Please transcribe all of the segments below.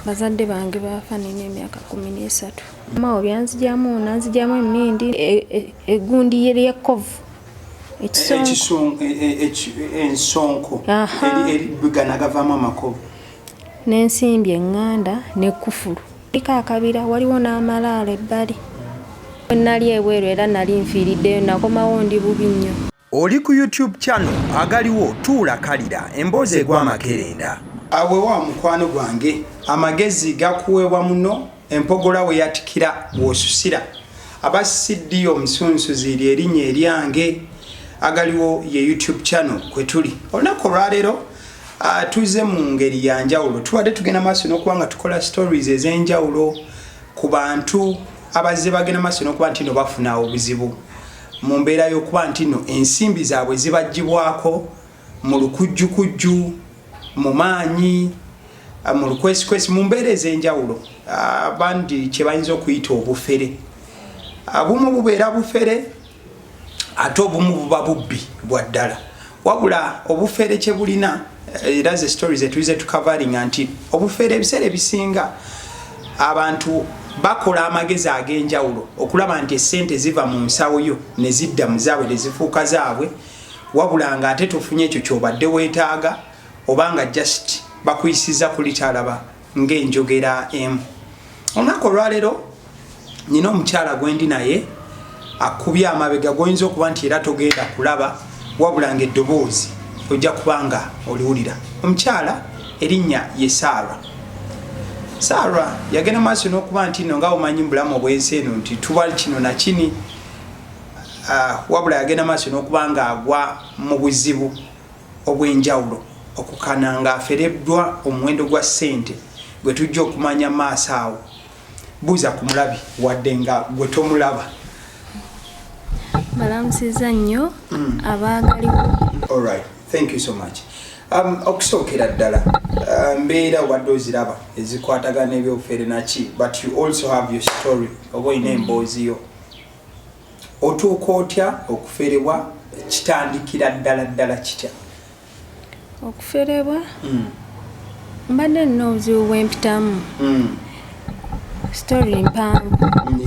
bazadde bange baafa nina emyaka 13. Mawo byanzijamu nanzijamu emindi egundi ly'ekkovu ensonko eribigana gavaamu amakovu n'ensimbi eŋŋanda n'ekkufulu. Liko akabira waliwo n'amalaalo ebbali. Nali ebweru era nali nfiiriddeyo nakomawo ndi bubi nnyo. Oli ku YouTube channel Agaliwo tuula kalira emboozi egw'amakerenda. Awe wa mukwano gwange amagezi gakuweebwa muno empogola we yatikira w'osusira. Abasiddiyo omusunsuzi erinnya eryange Agaliwo ye YouTube channel kwe tuli. Olunaku olwaleero tuze mu ngeri ya njawulo. Tubadde tugenda maaso n'okuba nga tukola stories ez'enjawulo ku bantu abazze bagenda maaso n'okuba nti no bafuna obuzibu mu mbeera y'okuba nti no ensimbi zaabwe zibaggyibwako mu lukujjukujju mu maanyi mu lukwesikwesi mu mbeera ez'enjawulo abandi kye bayinza okuyita obufere. Abumu bubeera bufere ate obumu buba bubbi bwa ddala. Wabula obufere kye bulina era ze stories zetulize tukavaringa nti obufere ebiseera ebisinga abantu bakola amagezi ag'enjawulo okulaba nti essente ziva mu nsawo yo ne zidda mu zaabwe ne zifuuka zaabwe, wabula nga ate tufunye ekyo ky'obadde weetaaga obanga just bakuyisiza kulitalaba ng'enjogera emu. Olunaku olwaleero nina omukyala gwendi naye akubye amabega goyinza okuba nti era togenda kulaba wabula ng'eddoboozi ojja kubanga oliwulira. Omukyala erinnya ye Sarah yagenda maaso n'okuba nti no nga omanyi bulamu obwensi eno nti tuba kino na kini, wabula yagenda maaso n'okuba nga agwa mu buzibu obw'enjawulo okukana ng'afereddwa omuwendo gwa ssente gwe tujja okumanya maaso awo. Buuza ku mulabi wadde nga gwe tomulaba. Balamusiza nnyo Abagaliwo. All right, thank you so much. Okusookera ddala mbeera wadde oziraba ezikwatagana ebyobufere naki, but you also have your story oba olina emboozi yo. Otuuka otya okuferebwa, kitandikira ddala kitya? Okuferebwa mbadde nina obuzibu bwempitamu. Story mpanvu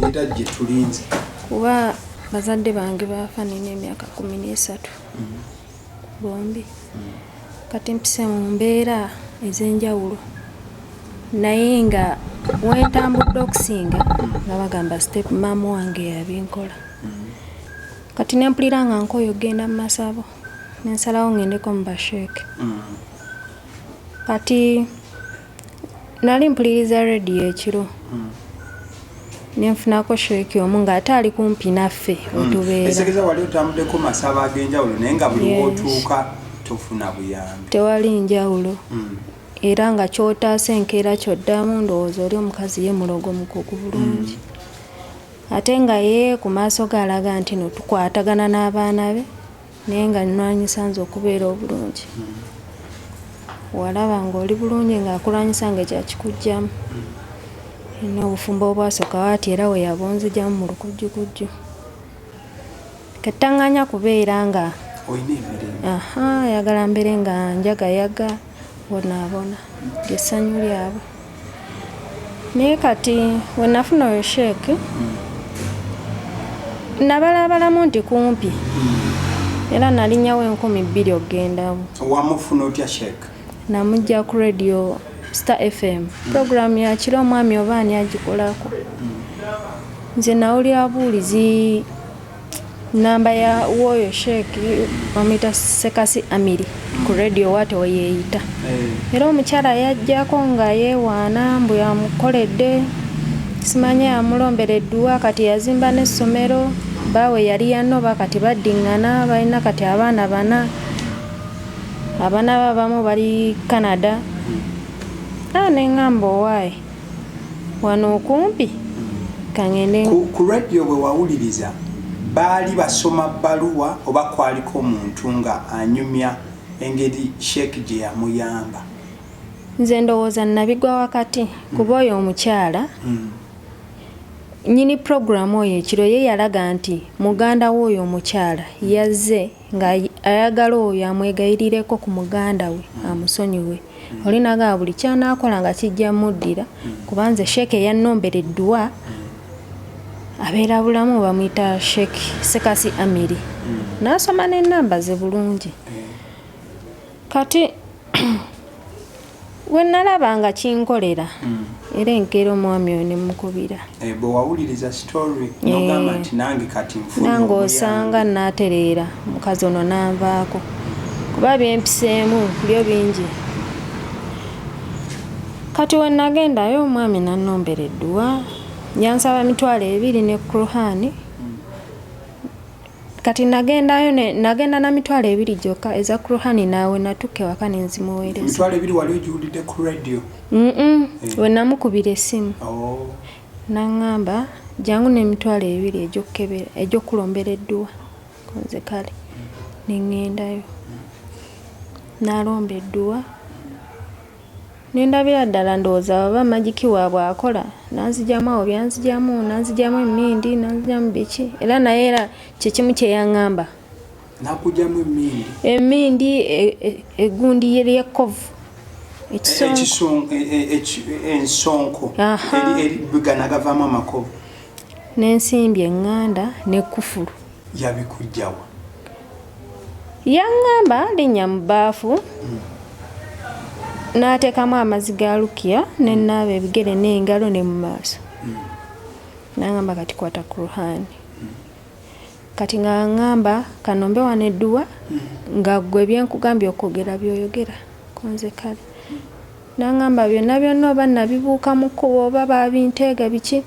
era gye tulinze kuba bazadde bange baafa nina emyaka 13 bombi. Kati mpise mu mbeera ez'enjawulo naye nga wentambudde okusinga nga bagamba step mama wange yabinkola. Kati nempulira nga nkoyo genda mu masabo nensalawo ngendeko mu basheeke. Kati nali mpuliriza radio ekiro nenfunako sheeki omu ng'ate ali kumpi naffe wetubeera. Etegeeza wali otambuddeko masabo ag'enjawulo naye nga buli wootuuka tofuna buyambi. Tewali njawulo era nga kyotaasa enkeera kyoddamu ndowooza oli omukazi ye mulogo mukugu bulungi. Ate nga ye ku maaso galaga nti no tukwatagana n'abaana be naye nga nnwanyisa nze okubeera obulungi. Walaba ng'oli bulungi ng'akulwanyisa ng'ekyakikugjamu. Ina obufumbo obwasooka waati era we yabonzijamu mu lukujjukujju. Kettaŋŋanya kubeera nga yagala mbere nga njagayaga bonaabona lyessanyu lyabwe. Naye kati we nafuna oyo sheeke nabalabalamu nti kumpi era nalinnyawo 2,000 okgendamu. Wamufuna otya sheeke? Namujja ku radio Star FM program ya kiro omwami obaani agikolako. Nze nawulira buulizi namba ya woyo sheeke bamuyita Sekasi Amiri ku radio wate weyeeyita. Era omukyala yajjako nga yeewaana mbu yamukoledde simanye yamulombereddwa kati yazimba n'essomero baawe yali yanoba kati baddiŋŋana balina kati abaana bana. Abaana babamu bali Canada. Neŋŋamba owaaye wano okumpi kangende. Ku radio bwe wawuliriza baali basoma bbaluwa oba kwaliko omuntu nga anyumya engeri sheeke gye yamuyamba? Nze ndowooza nabigwa wakati kuba oyo omukyala nyini programu oyo ekiro ye yalaga nti muganda w'oyo omukyala yazze nga ayagala oyo amwegayirireko ku muganda we amusonyiwe. olinaga buli kyanakola nga kijja muddira kubanze sheke yannombera eddwa abeera bulamu bamuyita Sheikh Sekasi Amiri n'asoma n'ennamba ze bulungi kati we nalaba nga kinkolera era enkeera omwami oyo ne mukubira bwe wawuliriza story n'ogamba nti nange kati nfunye nange osanga naatereera mukazi ono nanvaako kuba byempiseemu byo bingi kati we nagendayo omwami nannombera eddwa nyansaba 2,000 ne Kuruhani kati nagenda na 2,000 gyokka eza Kuruhani naawe natukke waka nenzimuweereza 2,000 wali ogiwulidde ku radio we namukubira essimu naŋŋamba jangu ne 2,000 egy'okulombera eddwa konze kale neŋŋendayo nalomba eddwa nendabira ddala ndowooza baba magiki waabwe akola nanzijamu awo byanzijamu nanzijamu emmindi nanzijamu biki era naye era kyekimu kyeyaŋŋamba nakujamu emmindi egundi lyekkovu ensonko eribigana gavaamu amakovu n'ensimbi eŋŋanda n'ekkufulu yabikujjawa yaŋŋamba linnya mu bbaafu n'ateekamu amazzi ga lukiya n'ennaaba ebigere n'engalo ne mu maaso n'aŋŋamba kati kwata Kuruhani kati nga ŋŋamba kanombe wano eddwa nga ggwe byenkugambye okwogera byoyogera konze kale n'aŋŋamba byonna oba nabibuuka mu kkubo oba babinteega biki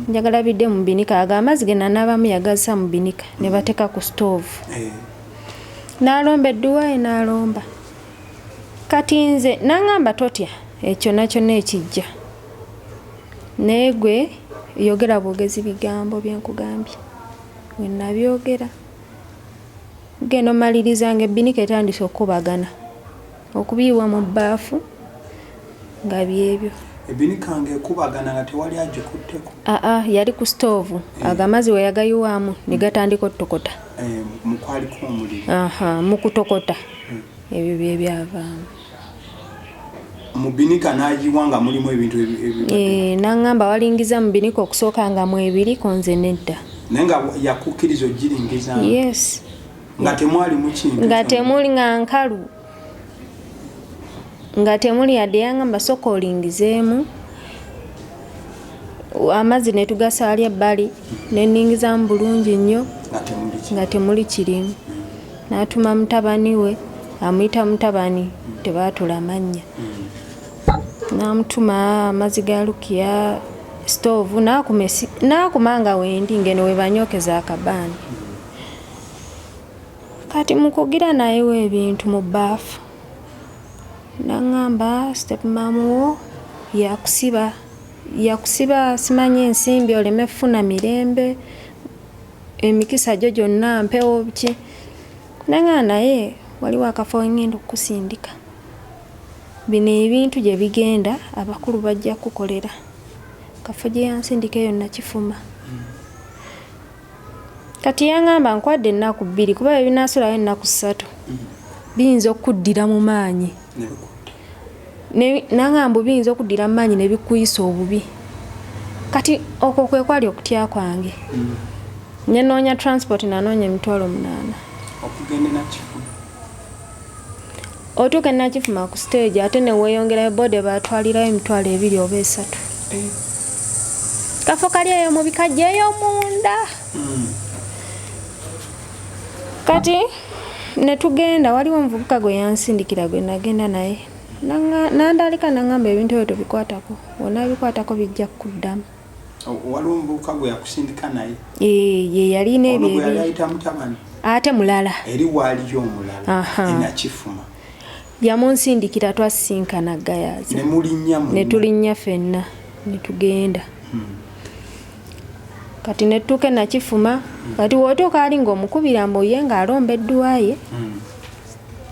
njagala bidde mu binika aga amazzi ge nanaabamu yagazisa mu binika ne bateeka ku stoovu n'alomba eddwa ye n'alomba kati nze n'aŋŋamba totya ekyo nakyo n'ekijja naye gwe yogera bwogezi bigambo byenkugambye we nabyogera genda omalirizanga ebbinika etandise okubagana okubiyiwa mu bbaafu nga byebyo ebinika ng'ekubagana nga tewali agikutteko yali ku stoovu agamazi we yagayiwaamu ne gatandika otokota mukwaliko omuliro mu kutokota ebyo bye byavaamu mu binika n'agiwa nga mulimu ebintu n'aŋŋamba walingiza mu binika okusooka nga mu 2 konze nedda naye nga yakukkiriza ogiringiza yes nga temwali mukintu nga temuli nga nkalu nga temuli yadde yaŋŋamba soka olingizeemu amazzi ne tugasaalya ebbali nenningizamu bulungi nnyo nga temuli kirimu n'atuma mutabani we amuyita mutabani tebaatula mannya n'amutuma amazzi ga lukiya stoovu n'akuma nga wendi ngeno we banyookeza akabaani kati mukugira nayewo ebintu mu bbaafu n'aŋŋamba stepmamuwo yakusiba simanye ensimbi oleme funa mirembe emikisa gyo gyonna mpewo biki naŋŋamba naye waliwo akafo ngenda okukusindika bino ebintu gye bigenda abakulu bajja kukolera kafo gye yansindika eyo nakifuma kati yaŋŋamba nkwadde ennaku 2 kuba ebinaasulayo ennaku 3 biyinza okuddira mu maanyi naŋŋamba biyinza okuddira mu maanyi ne bikuyisa obubi kati okwo kwe kwali okutya kwange nenoonya transport nanoonya 8,000 okugenda nakifuma otuuka nakifuma ku stage ate neweeyongerayo bode batwalirayo 2,000 oba 3 kafo kali eyo mu bikajja eyo munda kati netugenda waliwo omuvubuka gwe yansindikira gwe nagenda naye nandalika naŋŋamba ebintu ebyo tobikwatako wonna bikwatako bijja kuddamu waliwo omuvubuka gwe yakusindika naye ye yalina ebyo ate mulala eri waaliyo omulala enakifuma yamunsindikira twasinkana gayaza netulinnya ffenna netugenda kati nettuuke nakifuma kati wootuuka ali ng'omukubira mbuye ng'alomba eddwaye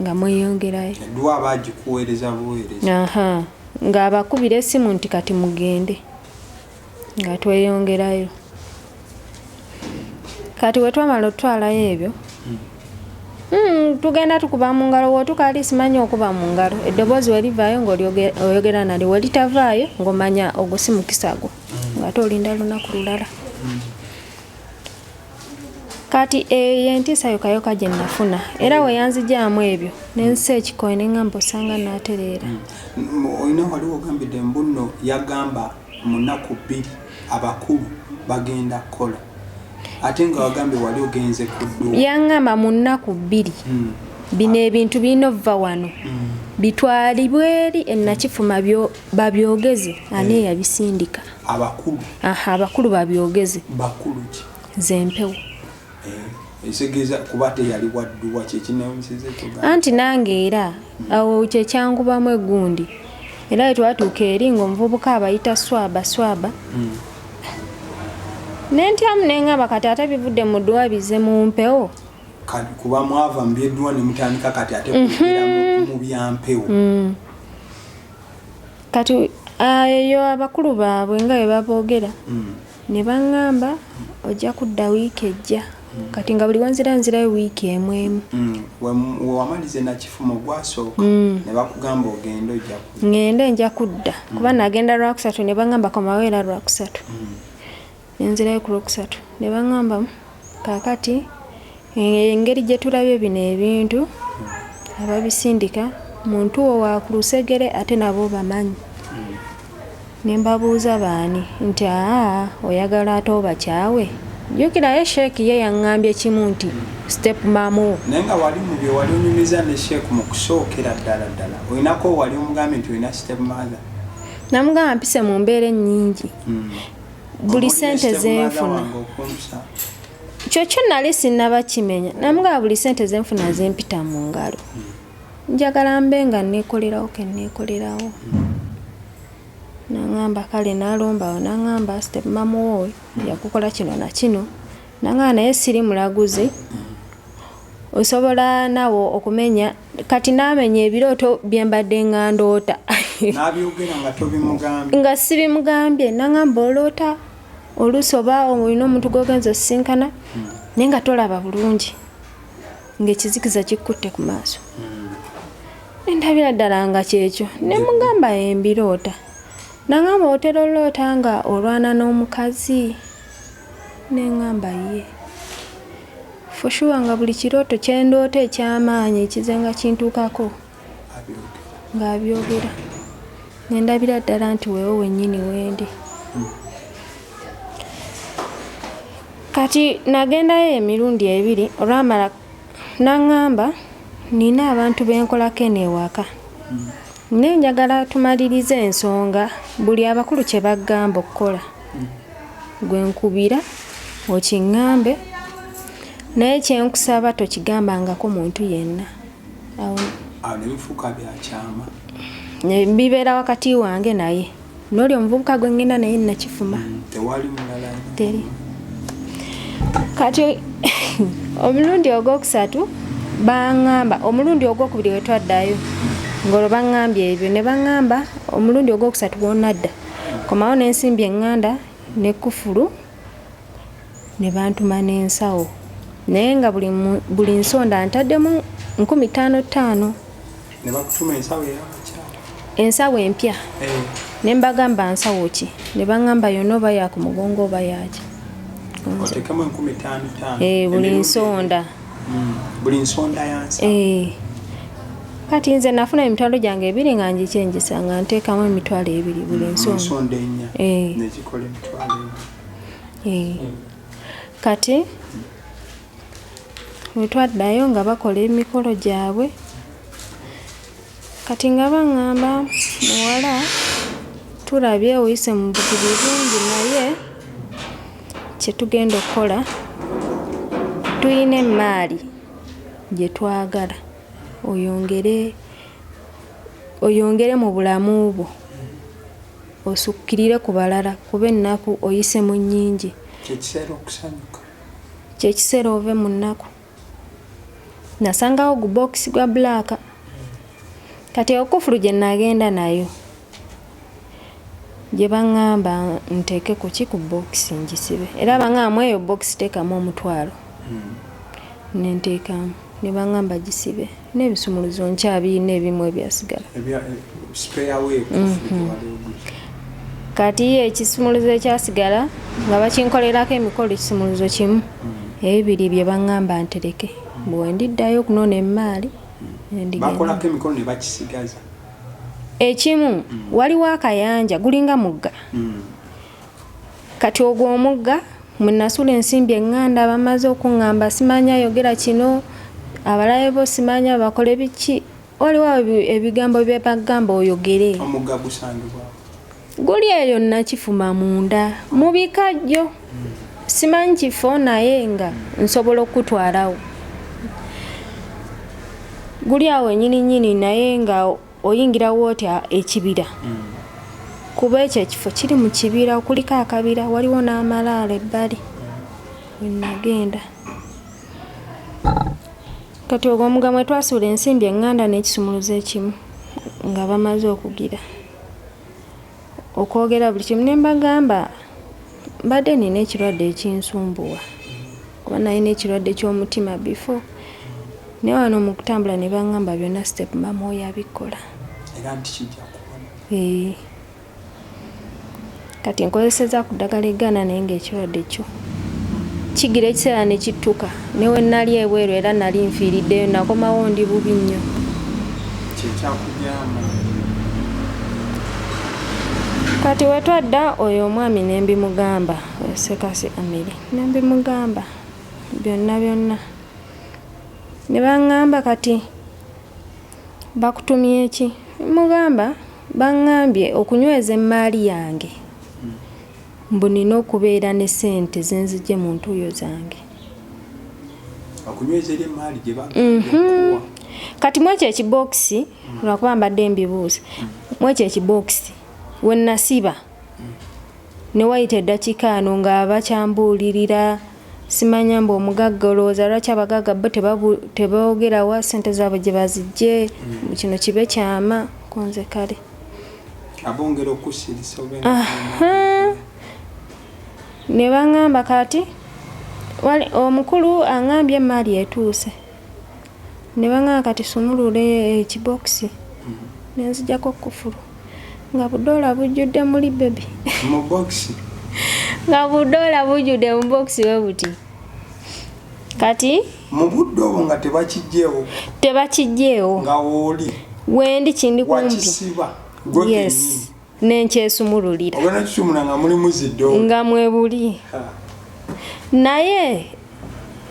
nga mweyongerayo eddwa abagikuweereza buweereza ng'abakubira essimu nti kati mugende nga tweyongerayo kati we twamala otwalayo ebyo tugenda tukuba mu ngalo wotukaali simanyi okuba mu ngalo eddoboozi welivaayo ng'oyogera nali welitavaayo ng'omanya ogusimukisago ng'ate olinda lunaku lulala kati yentiisa yokayoka gye nafuna era weyanzijaamu ebyo nensi ekikoyi neŋŋamba osanga naatereera olina waliwo ogambidde mbuno yagamba mu nnaku 2 abakulu bagenda kukola ate nga wagambye wali ogenze ku dduuka yaŋŋamba mu nnaku 2 bino ebintu birina okuva wano bitwalibwe eri ennakifuma babyogeze ani eyabisindika abakulu babyogeze bakulu ki zempewo esegeeza kuba teyali wadduwa kyekinawusize anti nange era awo kyekyangubamu egundi era wetwatuuka eri ng'omuvubuka abayita swaba nentyamu neŋŋamba kati ate bivudde mu ddwa bize mu mpewo kuba mwava mu byeddwa ne mutandika kati ate kugira mu byampewo kati eyo abakulu baabwe nga bwe baboogera ne baŋŋamba ojja kudda wiiki ejja kati nga buli wanzirayo wiiki emu wewamalize nakifuma gwasooka ne bakugamba ogende ŋŋende nja kudda kuba nagenda lwakusatu ne baŋŋamba komaweera lwakusatu nenzirayo ku lwokusatu ne baŋŋamba kaakati engeri gye tulabye bino ebintu ababisindika muntu wo wa ku lusegere ate nabo bamanyi ne mbabuuza baani nti oyagala ate obakyawe jjukirayo sheeki ye yaŋŋambye kimu nti step mamu naye nga wali mu bye wali onyumiza ne sheeki mu kusookera ddala olinako wali omugambye nti olina step mother namugamba mpise mu mbeera ennyingi buli sente zenfuna kyokyo nali sinnaba kimenya namugamba buli sente zenfuna zempita mu ngalo njagala mbe nga neekolerawo kenneekolerawo naŋŋamba kale nalombawo naŋŋamba step mamu wowe yakukola kino na kino naŋŋamba naye siri mulaguzi osobola nawo okumenya kati naamenya ebirooto bye mbadde nga ndoota nga sibimugambye naŋŋamba oloota oluusi oba olina omuntu gwogenza osisinkana naye nga tolaba bulungi ng'ekizikiza kikutte ku maaso endabira ddala nga kyekyo ne mugamba embiroota naŋŋamba otera oloota nga olwana n'omukazi neŋŋamba ye foshuwa nga buli kirooto kyendoota ekyamaanyi ekizenga kintuukako ng'abyogera nendabira ddala nti weewo wennyini wendi kati nagendayo emirundi 2 olwamala naŋŋamba nina abantu benkolako enewaka naye njagala tumalirize ensonga buli abakulu kye bagamba okukola gwe nkubira okiŋŋambe naye kyenkusaba tokigambangako muntu yenna awo nebifuuka byakyama bibeera wakati wange naye noli omuvubuka gwe ngenda naye nakifuma tewali mulala teri kati omulundi ogwokusatu baŋŋamba omulundi ogwokubiri wetwaddayo ng'olwo baŋŋambye ebyo ne baŋŋamba omulundi ogwokusatu gwonadda komawo n'ensimbi eŋŋanda ne kufulu ne bantuma n'ensawo naye nga buli nsonda ntaddemu 55,000 ne bakutuma ensawo ey'abakyala ensawo empya ne mbagamba nsawo ki ne baŋŋamba yonna oba yaku mugongo oba yaki otekemu 55,000 buli nsonda buli nsonda yansi kati nze nafuna emitwalo gyange 2 nga ngikyenjisa nga nteekamu emitwalo 2 buli nsonda nekikola emitwalo 2 kati wetwaddayo nga bakola emikolo gyabwe kati nga baŋŋamba muwala tulabye oyise mu bujubi bungi naye kyetugenda okukola tulina emaali gye twagala oyongere mu bulamu bwo osukkirire ku balala kuba ennaku oyise mu nnyingi kyekiseera ove mu nnaku nasangawo gubokisi gwa blaaka kati okufulu gye nagenda nayo gye baŋŋamba nteeke ku ki ku bokisi ngisibe era baŋŋamba eyo bokisi teekamu omutwalo nenteekamu ne baŋŋamba gisibe n'ebisumuluzo nkyabirina ebimu ebyasigala kati ekisumuluzo ekyasigala nga bakinkolerako emikolo ekisumuluzo kimu ebibiri bye baŋŋamba ntereke bwe ndiddayo okunoona emmaali bakolako emikolo ne bakisigaza ekimu waliwo akayanja gulinga mugga kati ogwo omugga mwe nasula ensimbi eŋŋanda bamaze okuŋŋamba simanya yogera kino abalabe bo simanya bakole biki waliwo ebigambo bye bagamba oyogere omugga gusangibwa guli eyo nakifuma munda mu bikajjo simanyi kifo naye nga nsobola okutwalawo guli awo nyini naye nga oyingirawo otya ekibira kuba ekyo ekifo kiri mu kibira kuliko akabira waliwo n'amalaalo ebbali wenagenda kati ogwo omugga mwe twasuula ensimbi eŋŋanda n'ekisumuluzo ekimu nga bamaze okugira okwogera buli kimu ne mbagamba mbadde nina ekirwadde ekinsumbuwa kuba nalina ekirwadde ky'omutima before ne wano mu kutambula ne baŋŋamba byonna step mamwoyo abikola era nti kijja kubona kati nkozeseza ku ddagala eggana naye ng'ekirwadde kyo kigira ekiseera ne kittuka ne we nali ebweru era nali nfiiriddeyo nakomawo ndi bubi nnyo kyekyakujyama kati wetwadda oyo omwami ne mbimugamba Sekasi Amiri ne mbimugamba byonna ne baŋŋamba kati bakutumye eki mugamba baŋŋambye okunyweza emmaali yange mbu nina okubeera ne ssente zenzijje mu ntuuyo zange okunyweza eri emmaali gye bakuwa kati mwekyo ekibokisi lwakuba mbadde mbibuuza mwekyo ekibokisi we nasiba ne wayita eddakiika ano nga bakyambuulirira simanya mbu omugagga olowooza lwaki abagagga bo teboogerawa ssente zaabwe gye bazijje kino kibe kyama konze kale abongera okusirisa ne baŋŋamba kati omukulu aŋŋambye emmaali etuuse ne baŋŋamba kati sumulule ekibokisi nenzijjako kufulu nga budoola bujjudde muli bebi mu box nga budoola bujjudde mu box we buti kati mu budde obwo nga tebakijjeewo nga wooli wendi kindi kumpi wakisiba yes nenkyesumululira ogenda kisumula nga mulimu ziddo nga mwebuli naye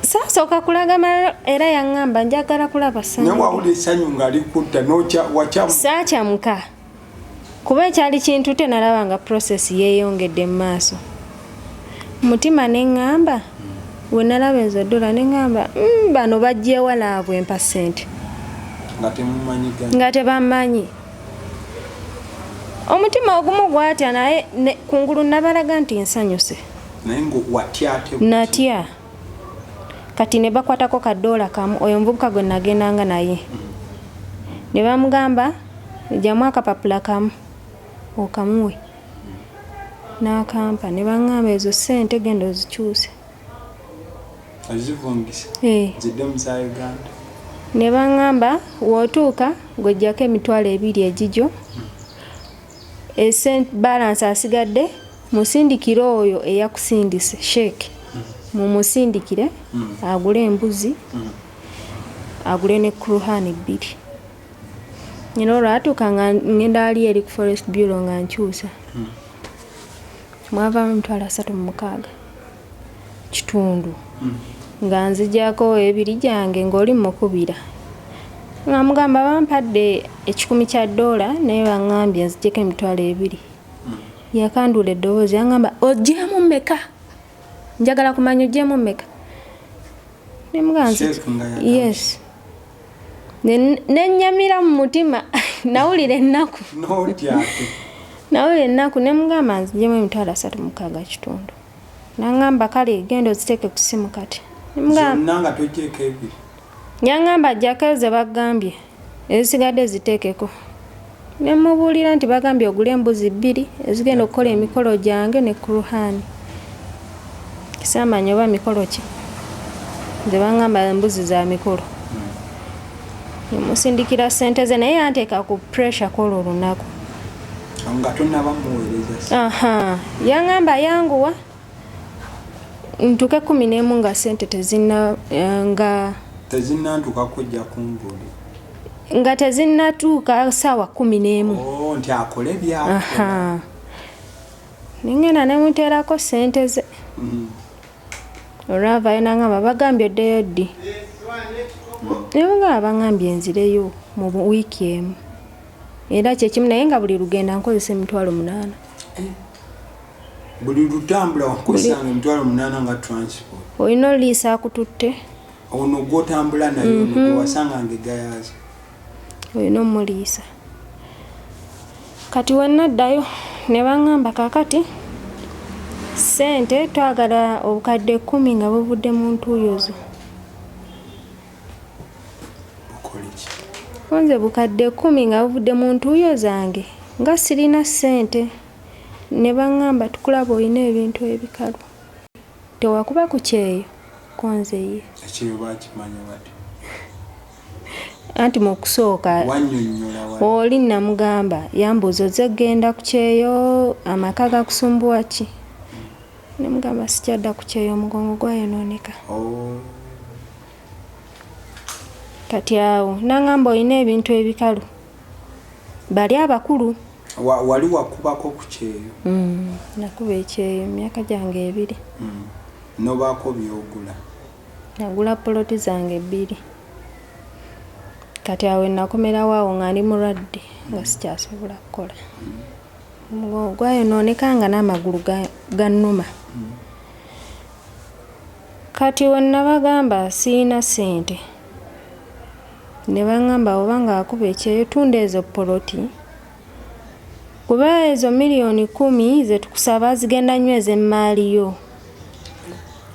saasooka kulagama era yaŋŋamba njagala kulaba naye wawula essanyu nga likutta saakyamuka kuba ekyali kintu tenalaba nga process yeeyongedde mu maaso mutima neŋŋamba we nalaba ezo dola neŋŋamba bano bajjeewa laabwe empa ssente nga tebamanyi omutima ogumu gwatya naye kungulu nabalaga nti nsanyuse natya kati ne bakwatako kadoola kamu oyo omuvubuka gwe nagendanga naye ne bamugamba jjamu akapapula kamu okamuwe n'akampa ne baŋŋamba ezo ssente genda ozikyuse ne baŋŋamba wootuuka ng'ojjako emitwalo 2 egigyo balance asigadde musindikire oyo eyakusindise sheeke mumusindikire agule embuzi agule ne kuruhani 2 nyina olwatuuka nga ngenda ali eri ku forest bureau nga nkyusa mwavaamu 36,000 kitundu nga nzijjako 2 gyange ng'oli mukubira nga mugamba bampadde $10 naye baŋŋambye nzijjeko emitwalo 2 yakandula eddoboozi yaŋŋamba oggyemu mmeka njagala kumanya oggyemu mmeka nemuganzi yes nennyamira mu mutima nawulira ennaku nemugamba nzijjemu emitwalo 36 kitundu naŋŋamba kale genda oziteeke ku ssimu kati yaŋŋamba ajjako ze bagambye ezisigadde ziteekeko nemubuulira nti bagambye ogule embuzi 2 ezigenda okukola emikolo gyange ne kuruhani kisamanya oba mikolo ki ze baŋŋamba embuzi za mikolo musindikira sente ze naye anteeka ku pressure kola olunaku nga tonnaba muweereza. Yaŋŋamba yanguwa ntuke 11 nga sente tezinnantukako ojja kumbuulira nga tezinnatuuka ssaawa 11. Nti akole byakola. Ningenda ne muteerako sente ze. Olwavayo naŋŋamba bagambye oddeyo ddi. Naye nga baŋŋambye nzireyo mu wiiki emu. Era kyekimu naye nga buli lugenda nkozesa 8,000. Buli lutambula wakozesanga 8,000 nga transport. Olina oliisa akututte. Ono gw'otambula nayo wasanganga egayaza. Olina omuliisa. Kati wennaddayo ne baŋŋamba kaakati sente twagala obukadde 10 nga buvudde mu ntuuyo zo. Nze bukadde 10 nga buvudde mu ntuuyo zange nga sirina sente. Ne baŋŋamba tukulaba olina ebintu ebikalu. Tewakuba ku kyeyo konzeye. Ekyeyo bakimanya bati. Anti mu kusooka oli namugamba yambuuza ozze genda ku kyeyo amaka gakusumbuwa ki? Ne mugamba sikyadda ku kyeyo omugongo gwayonooneka. Kati awo naŋŋamba olina ebintu ebikalu. Bali abakulu. Wali wakubako ku kyeyo? Nakuba ekyeyo emyaka gyange 2. Nobaako byogula? Nagula poloti zange 2. Kati awo nakomerawo awo nga ndi mulwadde nga sikyasobola kukola. Omugongo gwayonooneka nga n'amagulu gannuma. Kati wonna bagamba sirina sente. Ne baŋŋamba oba nga akuba ekyeyo tunda ezo poloti. Kuba ezo miliyoni 10 ze tukusaba zigenda nyweza emmaali yo.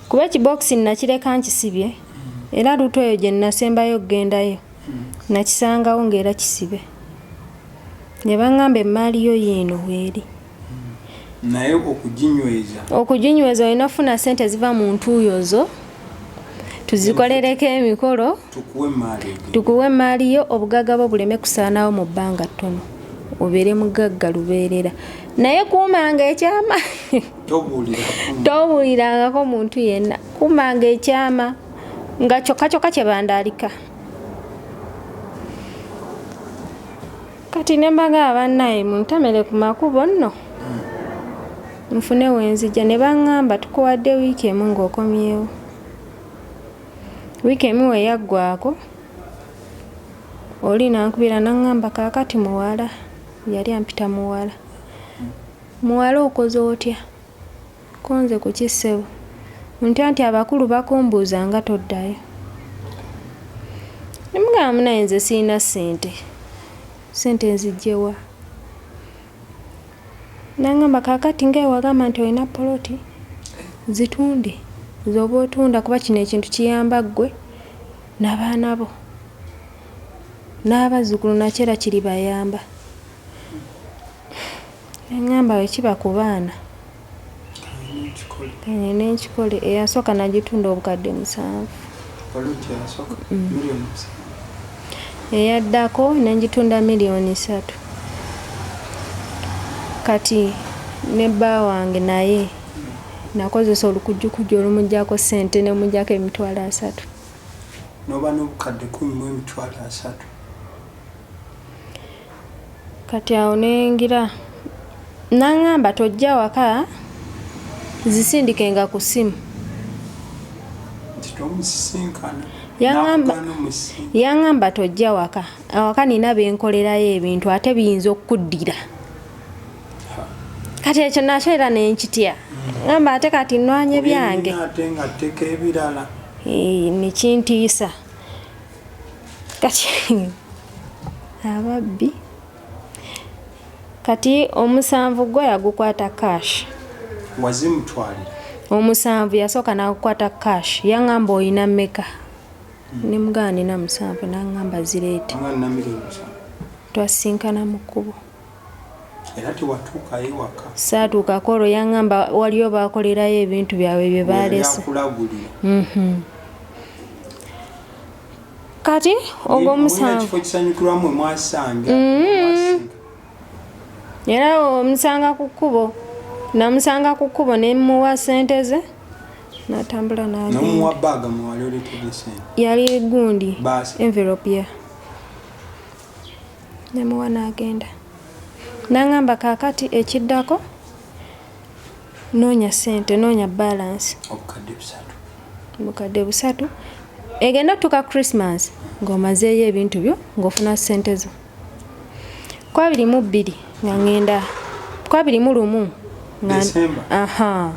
Kuba ekibokisi nakireka nkisibye. Era luto eyo gye nasembayo okgendayo. Nakisangawo ng'era kisibe. Ne baŋŋamba emmaali yo yeeno weeri. Naye okuginyweza olina ofuna sente ziva mu ntuuyo zo. Tuzikolereko emikolo. Tukuwe emmaali yo obugagga bwo buleme kusaanawo mu bbanga ttono. Obeere mugagga lubeerera. Naye kuumanga ekyama. Tobuulirangako muntu yenna. Kuumanga ekyama nga kyokka kye bandaalika. Kati ne mbaga bannaye muntamere ku makubo nno. Nfune wenzija ne baŋŋamba tukuwadde wiiki emu ng'okomyewo. Wiiki emu we yaggwako oli nankubira naŋŋamba kaakati muwala. Yali ampita muwala. Muwala okoze otya? Konze ku kisebo. Nti abakulu bakumbuuza nga toddayo. Nemugamba naye nze sirina sente. Sente nzijjewa. Naŋŋamba kaakati ng'ewagamba nti olina poloti zitunde. Z'oba otunda kuba kino ekintu kiyamba ggwe n'abaana bo. N'abazzukulu nakyo era kiribayamba. Naŋŋamba bwe kiba ku baana. N'ekikole eyasooka nagitunda obukadde 7. Eyaddako n'engitunda miliyoni 3. Kati ne bba wange naye nakozesa olukujjukujju olumuggyako sente ne muggyako 3,000. Noba n'obukadde 10,300. Kati awo nengira naŋŋamba tojja waka zisindikenga ku ssimu. Yaŋŋamba tojja waka. Awaka nina benkolerayo ebintu ate biyinza okuddira. Kati ekyo nakyo era nenkitya. Ngamba ate kati nnwanye byange. Nekintiisa. Kati ababbi. Kati 7 gwe yagukwata cash. Wazimutwalira? 7 yasooka n'agukwata cash. Yaŋŋamba oyina mmeka? Ne mugamba nina 7 n'aŋŋamba zireete. Twasinkana mu kkubo. Era tewatuukayo ewaka? Saatuukako olwo yaŋŋamba waliyo baakolerayo ebintu byabwe bye baalese. kati ogw'omusanvu kifo kisanyukirwamu mwasanga era omusanga ku kkubo namusanga ku kkubo ne muwa ssente ze natambula n'omuwa baaga muwali oleetedde ssente yali gundi Basi. envelope ya nemuwa n'agenda n'angamba kaakati ekiddako noonya ssente noonya balance obukadde busatu egenda tuka Christmas ng'omazeeyo ebintu byo ng'ofuna ssente zo 22 nga ngenda 21 December. Aha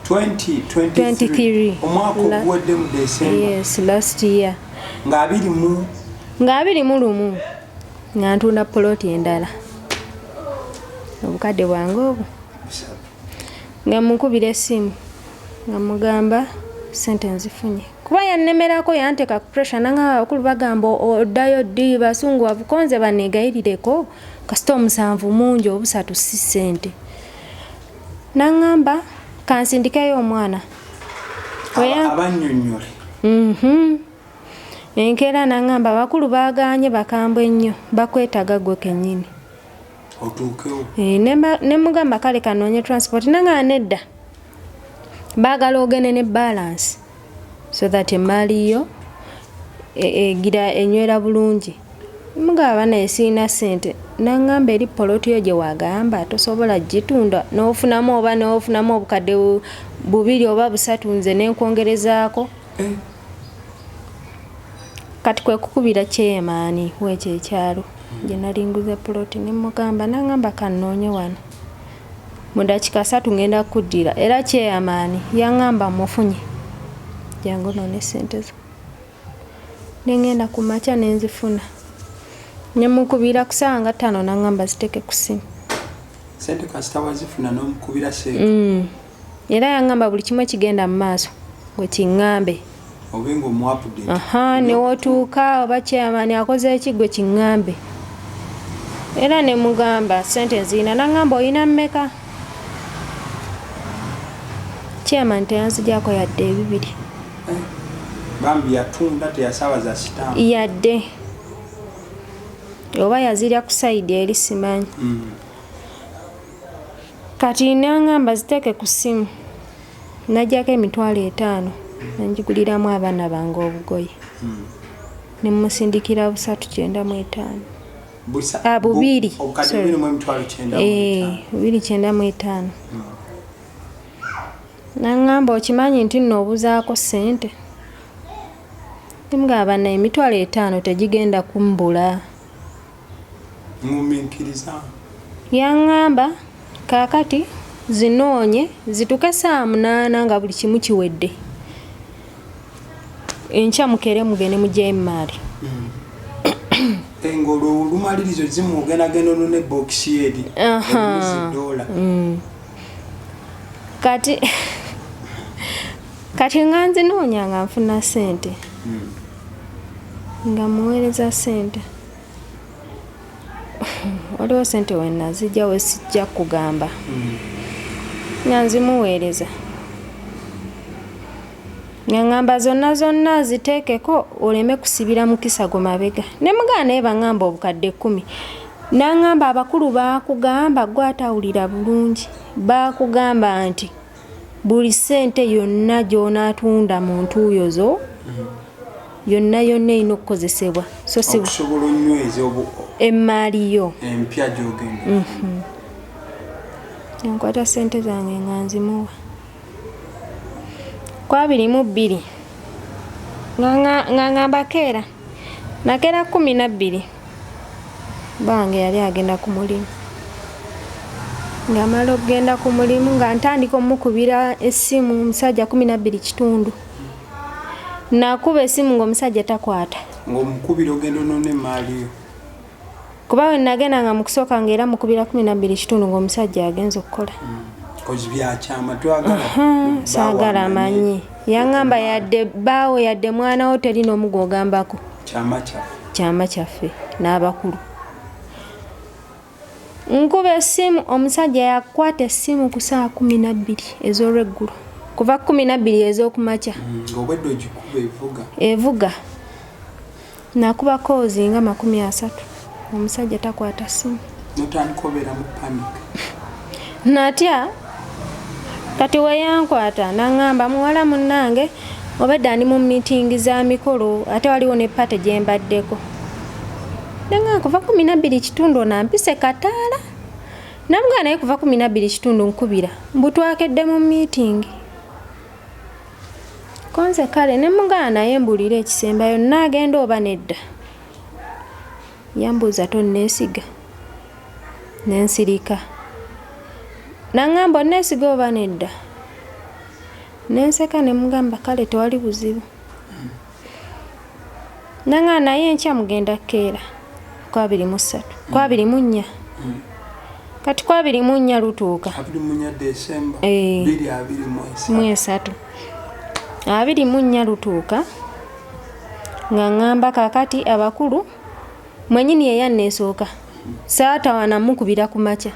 2023 omwaka oguwedde mu December. Yes, last year nga 21 nga ntunda poloti endala obukadde bwange obwo nga mukubira essimu nga mugamba ssente nzifunye kuba yannemerako yanteeka ku pressure nanga abakulu bagamba oddayo ddi basunguwavu konze baneegayirireko kasita omusanvu mungi obusatu si ssente nangamba kansindikeyo omwana abannyonnyole enkeera nangamba abakulu baaganye bakambwe ennyo bakwetaga gwe kennyini otuukewo ne mugamba kale kanoonye transport nanga nedda baagala ogende ne balance so that emaali yo egira enywera bulungi mugaba naye siina ssente nangamba eri poloti yo gye wagamba tosobola gitunda n'ofunamu oba n'ofunamu obukadde 2 oba 3 nze n'enkwongerezaako kati kwe kukubira kyemaani wekyo ekyalo gye nalinguza poloti ne mugamba nangamba kannoonye wano mu dakika 3 ngenda kuddira era kyeyamaani yangamba mufunye jangu noone ssente zo nengenda ku makya nenzifuna nemukubira ku ssaawa nga 5 nangamba ziteeke ku ssimu ssente kasita wazifuna n'omukubira Seeka era yangamba buli kimu kigenda mu maaso gwe kiŋŋambe obenga omuapudate newotuuka oba kyeyamaani akoze eki gwe kiŋŋambe era ne mugamba ssente nzirina nangamba oyina mmeka kyeyamaani teyanzigyako yadde 2 bambi yatunda teyasabaza sitampu yadde oba yazirya ku sayidi eri simanyi kati nangamba ziteeke ku ssimu najjako 5,000 nanjiguliramu abaana bange obugoye nemusindikira 395 295 nangamba okimanyi nti nno obuzaako ssente nimugamba naye 5,000 tegigenda kumbula muminkiriza yangamba kaakati zinoonye zituke saa 8 nga buli kimu kiwedde enkya mukere mugende mugye emaali engolo olumalirizo zimugenagendo ne box yedi $100 kati nga nzinoonya nga nfuna ssente nga muweereza ssente waliwo ssente wenazijja we sijja kugamba nga nzimuweereza nga ngamba zonna ziteekeko oleme kusibira mukisa gwe mabega ne mugana naye bangamba obukadde 10 nangamba abakulu bakugamba gwatawulira bulungi bakugamba nti buli ssente yonna gy'onaatunda mu ntuuyo zo yonna erina okukozesebwa so si okusobola onyweza emaali yo empya gy'ogenda nkwata ssente zange nga nzimuwa 22 nga ngamba keera nakeera 12 bange yali agenda ku mulimu nga mala okugenda ku mulimu nga ntandika omukubira essimu omusajja 12 kitundu nakuba essimu ng'omusajja takwata ng'omukubira ogenda onoona emaali yo kuba we nagenda nga mukusooka ngaera mukubira 12 kitundu ng'omusajja agenza okukola kozi byakyama twagala saagala amanyi yangamba yadde baawe yadde mwana wo teri n'omu gw'ogambako kyama kyaffe n'abakulu nkuba essimu omusajja yakwata essimu ku saa 12 ez'olweggulo kuva 12 ez'okumakya ng'obwedde ogikuba evuga nakuba kozi nga 30 omusajja takwata simu notandikobera mu panic natya kati weyankwata nangamba muwala munnange obedda ndi mu meeting za mikolo ate waliwo ne pate gyembaddeko nanga kuva 12 kitundu nampise kataala namugana naye kuva 12 kitundu nkubira mbutwakedde mu meeting konze kale ne mugana naye mbulira ekisembayo nagenda oba nedda yambuuza tonneesiga nensirika nangamba onneesiga oba nedda nenseka ne mugamba kale tewali buzibu nanga naye nkya mugenda keera 23 24 kati 24 lutuuka 24 December 24 lutuuka nga ngamba kakati abakulu mwenyini yeyanneesooka saatawana mukubira ku makya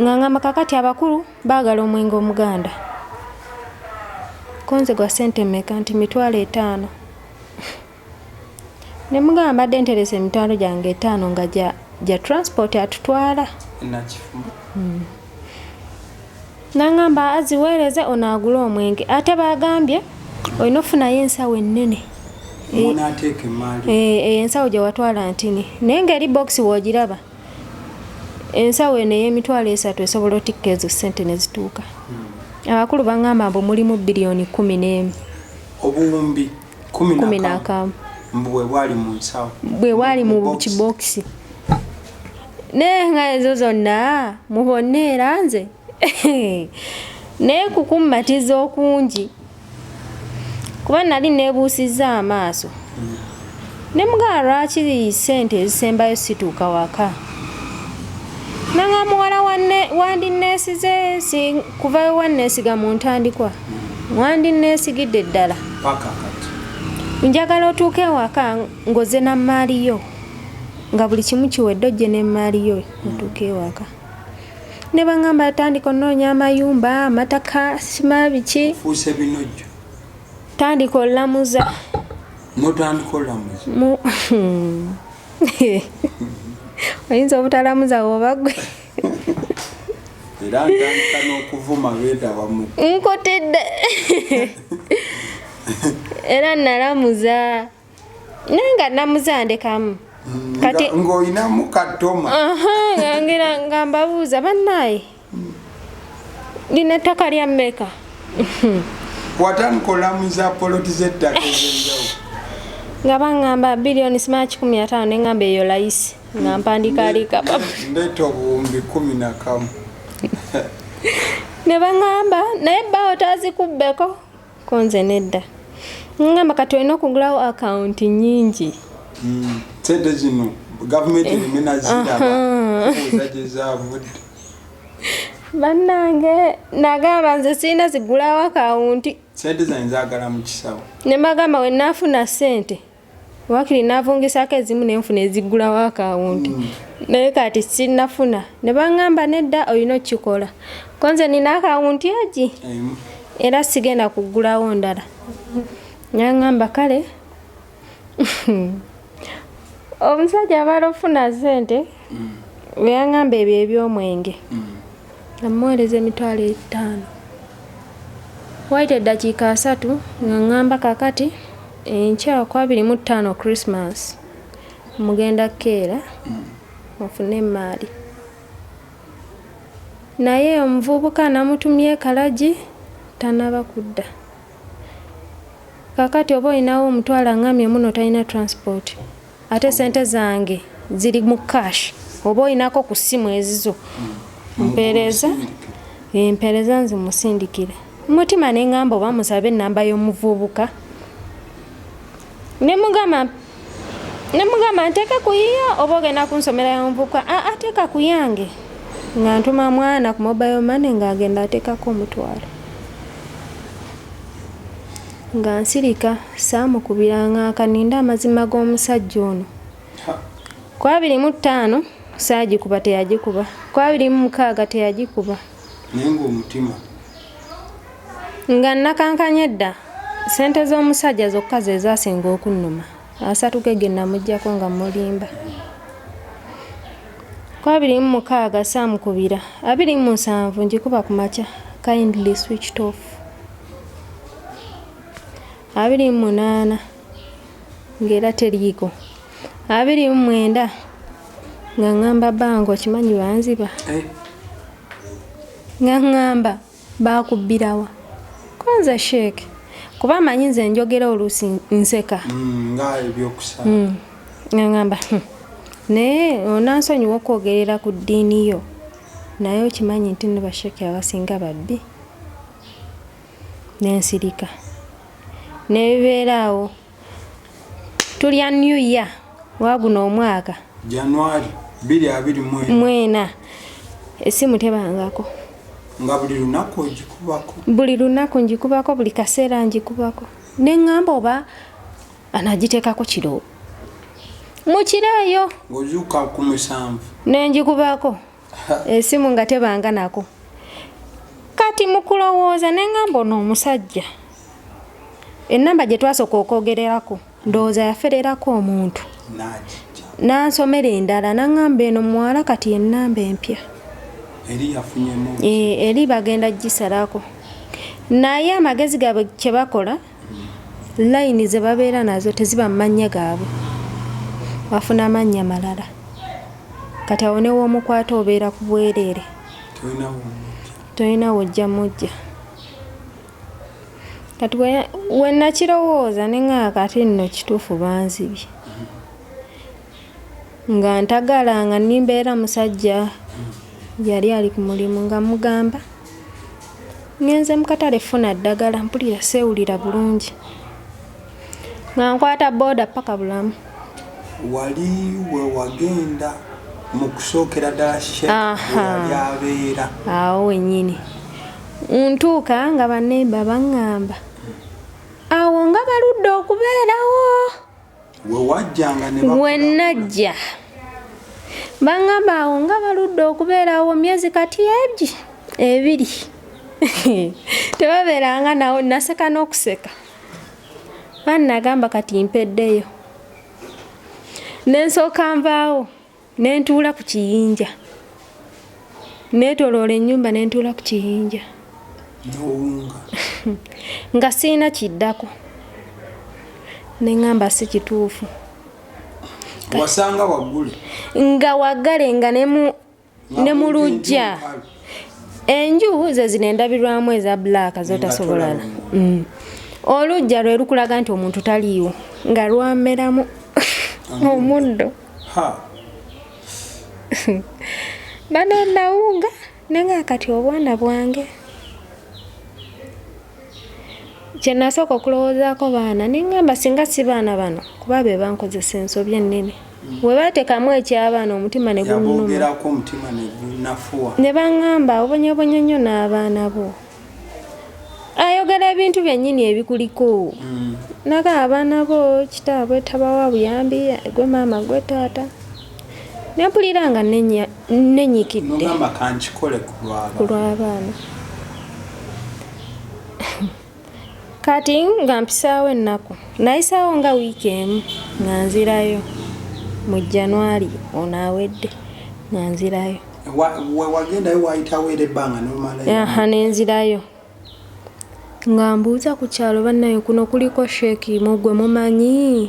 nga ngamba kakati abakulu baagala omwenge omuganda konze gwa sente mmeka nti 5,000 ne mugamba mbadde nterese 5 gyange 5 nga ja transport atutwala nangamba aziweereze onaagula omwenge ate bagambye olina ofunayo ensawo ennene ensawo gye watwala ntini naye ng'eri bokisi woogiraba ensawo eno ey'emitwalo 3 esobola otikka ezo ssente ne zituuka abakulu bangamba mbu mulimu biliyoni 11 obuwumbi 11 bwe bwali mu kibokisi naye nga ezo zonna mubonna era nze naye kukummatiza okungi kuba nali neebuusizza amaaso ne mugala lwaki ssente ezisembayo situuka waka nanga muwala wandinneesize kuvayo wanneesiga mu ntandikwa wandinneesigidde ddala njagala otuuke ewaka ngoze na maaliyo nga buli kimu kiwedde ojje ne maaliyo otuuke ewaka ne bangamba atandika onoonya amayumba amataka sima biki fuuse binojjo tandika olamuza notandika olamuza oyinza obutalamuza wobagwe era ntandika n'okuvuma beeda wamu nkotedde era nalamuza naye nga namuza ndekamu kati ng'oyinamu katoma ngira nga mbabuuza bannaaye lina ettaka lya mmeka watandika olamuza poloti z'ettaka ez'enjawulo nga bangamba biliyoni simanyi 15 ne ngamba eyo layisi nga mpandika alika papa ndeeta obuwumbi 11 ne bangamba naye bbaawo tazikubbeko konze nedda ngamba kati olina okugulawo akawunti nnyingi sente zino gavumenti erimena ziraba kubuuza gye zaavudde bannange nagamba nze sirina zigulawo akawunti sente zange zaagala mu kisawo ne mbagamba we naafuna ssente wakiri naavungisaako ezimu nenfuna ezigulawo akawunti naye kati sinnafuna ne bangamba nedda olina okukikola konze nina akawunti egi era sigenda kugulawo ndala nangamba kale omusajja abala ofuna ssente beyangamba ebyo ebyomwenge namuweereza 5,000 waite eddakiika 3 nga ngamba kakati enkya 25 Christmas mugenda keera ofune emaali naye omuvubuka namutumye kalagi tanaba kudda kakati oba olinawo omutwala ngamye muno talina transport ate sente zange ziri mu cash oba olinako ku ssimu ezizo mpeereza nzimusindikire mutima neŋŋamba oba musabe ennamba y'omuvubuka ne mugamba nteeka ku yiyo oba ogenda kunsomera y'omuvubuka ateeka ku yange nga ntuma mwana ku mobile money ng'agenda ateekako omutwalo nga nsirika saamukubiranga akaninda amazima g'omusajja ono 25 saagikuba teyagikuba 26 teyagikuba naye ng'omutima nga nakankanya edda sente z'omusajja zokka ze zaasinga okunnuma asatu ge namuggyako nga mulimba. 26 saamukubira 27 njikuba ku makya kindly switched off. 28 ng'era teriiko. 29 nga ngamba bango kimanyi banziba nga ngamba bakubbirawa kwanza sheke kuba manyi nze njogera oluusi nseka nga ebyokusa nga ngamba naye onansonyiwa okwogerera ku ddiini yo naye okimanyi nti ne basheke abasinga babbi n'ensirika n'ebibeeraawo tulya new year waguno omwaka January 2024 esimu tebangako nga buli lunaku ogikubako njikubako buli kaseera njikubako neŋŋamba oba anagiteekako kiro mukirayo ng'ozuuka ku 7 nenjikubako esimu nga tebanga nako kati mukulowooza neŋŋamba ono omusajja ennamba gye twasooka okwogererako ndowooza yafererako omuntu nansomera endala naŋŋamba eno muwala kati ennamba empya eri bagenda gisalako naye amagezi gaabwe kye bakola layini ze babeera nazo teziba mu mannya gaabwe bafuna amannya malala kati awo ne w'omukwata obeera ku bwereere tolina wojja mujja kati we nakirowooza neŋŋaa kati nno kituufu banzibye nga ntagala nga nimbeera musajja yali ali ku mulimu nga mugamba ngenze mu katale funa ddagala mpulira seewulira bulungi nga nkwata booda paka bulamu. Wali we wagenda mu kusookera ddala yali abeera awo wennyini ntuuka nga bannemba baŋŋamba awo nga baludde okubeerawo we najja baŋŋamba awo nga baludde okubeerawo myezi kati ebiri tebabeeranga nawo naseka n'okuseka bannagamba kati mpeddeyo nensooka nvaawo nentuula ku kiyinja neetoloola ennyumba nentuula ku kiyinja nga siina kiddako neŋŋamba si kituufu wasanga waggule nga waggale nga ne mu luggya enju ze zino endabirwamu eza bbulaaka zotasobolana oluggya lwe lukulaga nti omuntu taliiwo nga lwameramu omuddo bano nawunga nenga kati obwana bwange kye nasooka okulowoozaako baana neŋŋamba singa si baana bano kuba be bankozesa ensobi ennene we bateekamu ekyabaana omutima ne gunnuma ne baŋŋamba obonyabonya nnyo n'abaana bo ayogera ebintu byennyini ebikuliko naga abaana bo kitaabwe tabawa buyambi gwe maama gwe taata nempulira nga nenyikidde ku lw'abaana kati nga mpisaawo ennaku nayisaawo nga wiiki emu nga nzirayo mu January onaawedde nga nzirayo wewagendayo wayitawo era ebbanga nomalayo nenzirayo nga mbuuza ku kyalo bannayo kuno kuliko sheeki mugwe mumanyi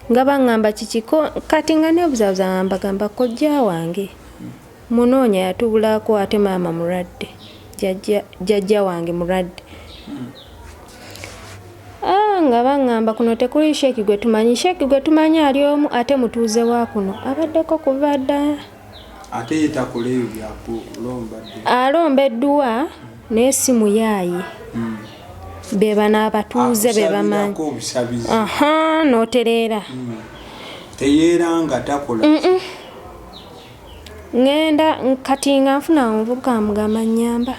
nga baŋŋamba kikiko kati nga nebuzabuza mbagamba kojja wange munoonya yatubulako ate maama mulwadde jjajja wange mulwadde nga baŋŋamba kuno tekuli sheeki gwe tumanyi ali omu ate mutuuze wa kuno abaddeko kuva dda ate yetakula ebyo byakulomba alombeddwa n'essimu yaayi beba n'abatuuze be bamanyi n'otereera teyeeranga takola ngenda kati nga nfuna omuvubuka mugamba nnyamba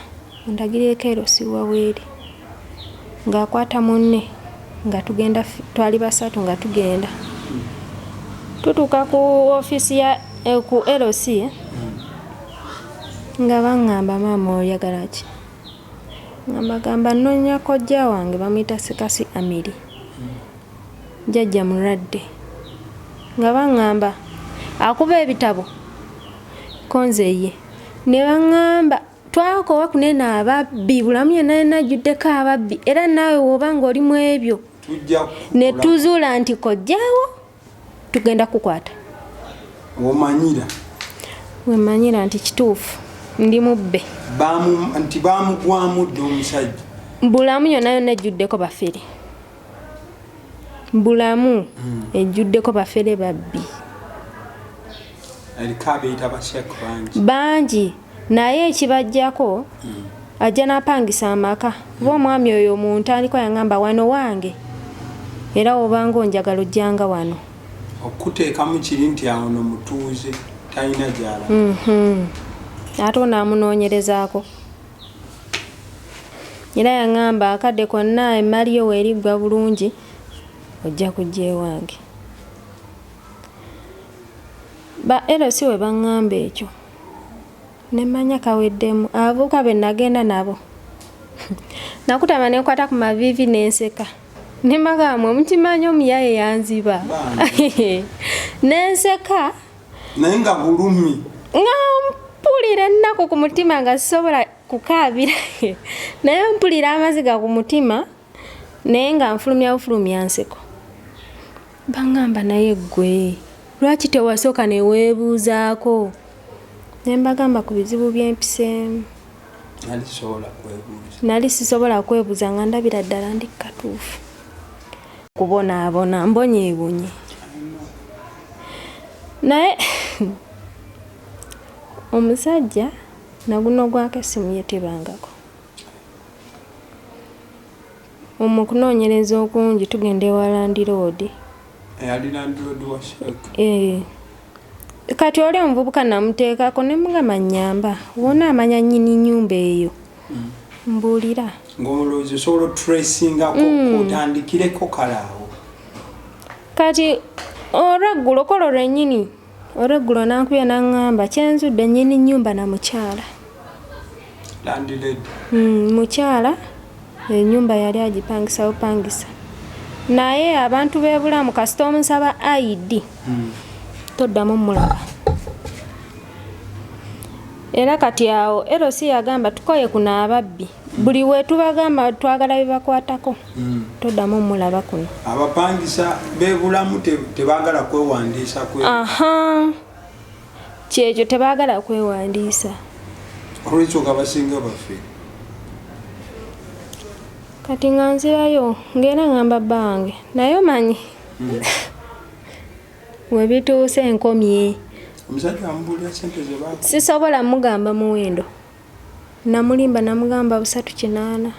ondagireko erosi waweeri ng'akwata munne nga tugenda twali basatu nga tugenda tutuuka ku ofiisi ya ku LC nga baŋŋamba maama oyagala ki ngambagamba nnoonya kojja wange bamuyita Sekasi Amiri jjajja mulwadde nga baŋŋamba akuba ebitabo konzeye ne baŋŋamba twakowa kunene ababbi bulamu yenna ajjuddeko ababbi era naawe woba ng'oli mu ebyo ne tuzuula nti kojjaawo tugenda kukwata wemanyira nti kituufu ndi mubbe nti bamugwamu dde omusajja bulamu yonna ejjuddeko bafere bulamu ejjuddeko bafere babbi bangi naye ekibajjako ajja n'apangisa amaka oba omwami oyo omuntu aliko yaŋŋamba wano wange era obanga onjagala ojjanga wano okuteekamu kiri nti awo no mutuuze talina gyala ate onaamunoonyerezaako era yaŋŋamba akadde konna emmaliyo weeriggwa bulungi ojja kujja ewange ba erosi we baŋŋamba ekyo nemanya kaweddemu abavubuka be nagenda nabo nakutama nenkwata ku maviivi nenseka nemagamwe omukimanyi omuyaye yanziba nenseka naye nga bulumi nga mpulira ennaku ku mutima nga sisobola kukaabira naye mpulira amaziga ku mutima naye nga nfulumya nseko baŋŋamba naye ggwe lwaki tewasooka neweebuuzaako nembagamba ku bizibu by'empiseemu nali sisobola kwebuuza nga ndabira ddala ndi katuufu kubonaabona mbonyeebonye naye omusajja naguno gwako essimu yetebangako omukunoonyereza okungi tugenda ewalandi roodi kati oli omuvubuka namuteekako nemugamba nnyamba wona amanya nnyini nnyumba eyo mbuulira ng'olowooza osobola oturesingako otandikireko kalaawo kati olweggulo kola lwennyini olweggulo nankubya naŋŋamba kyenzudde nnyini nnyumba na mukyala mukyala ennyumba yali agipangisa bupangisa naye abantu b'ebulamu kasita omusaba ID toddamu mulaba era kati awo erosi yagamba tukoye kuno ababbi buli we tubagamba twagala bebakwatako toddamu mulaba kuno abapangisa b'ebulamu tebagala kwewandiisa kyekyo tebagala kwewandiisa olwekyo gabasinga baffe kati nga nzirayo ngenda ngamba bange naye omanyi webituuse enkomye omusajja amubuulira sente ze baako sisobola mugamba muwendo namulimba namugamba 380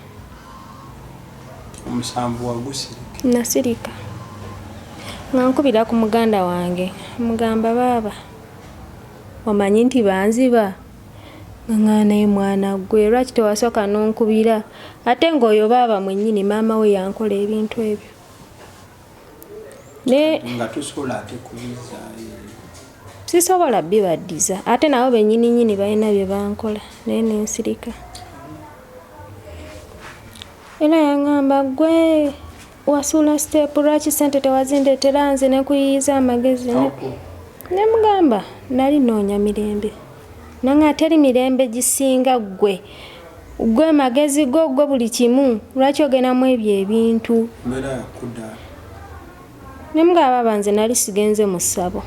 omusanvu wagusirika nasirika nga nkubira ku muganda wange mugamba baaba omanyi nti banziba nga naye mwana gwe lwaki tewasooka nonkubira ate ng'oyo baaba mwennyini maama we yankola ebintu ebyo nga tosobola ate kubizaayo sisobola bibaddiza ate nabo bennyini balina bye bankola naye nensirika era yaŋŋamba gwe wasuula siteepu lwaki sente tewazindeetera nze nekuyiyiza amagezi nemugamba nali noonya mirembe nanga teri mirembe gisinga gwe magezi go gwe buli kimu lwaki ogenamu ebyo ebintu nemugamba banze nali sigenze mu ssabo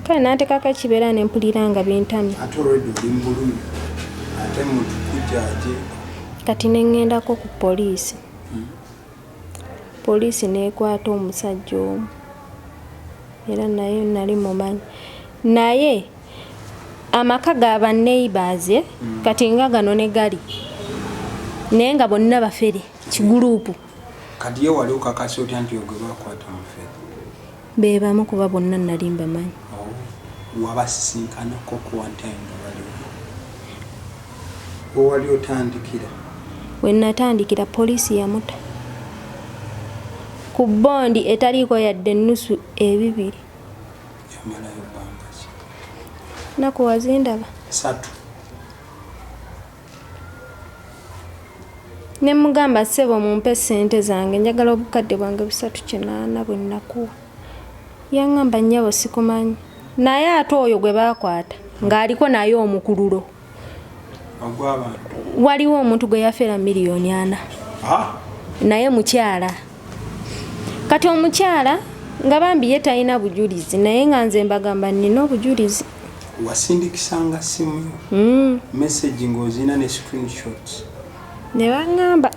kale natekako ekibeera nempulira nga bintamye kati neŋŋendako ku poliisi poliisi nekwata omusajja omu era naye nali mumanyi naye amaka gaba neighbors kati nga gano ne gali naye nga bonna bafere kiguruupu kati ye wali okakasi otya nti ogwe bakwata mufere bebamu kuba bonna nali mbamanyi wabasisinkanako kuwantanga wali otandikira wenatandikira poliisi yamuta ku bondi etaliiko yadde ennusu 2 yamalayo bangaki naku wazindaba 3 nemugamba ssebo mumpe ssente zange njagala obukadde bwange 380 bwe nakuwa Yaŋŋamba nnyabo sikumanyi. Naye ate oyo gwe baakwata ng'aliko naye omukululo. Waliwo omuntu gwe yafeera miliyoni 4. Naye mukyala. Kati omukyala nga bambi ye talina bujulizi naye nga nze mbagamba nnina obujulizi. Wasindikisanga simu message ng'ozina ne screenshots. Ne baŋŋamba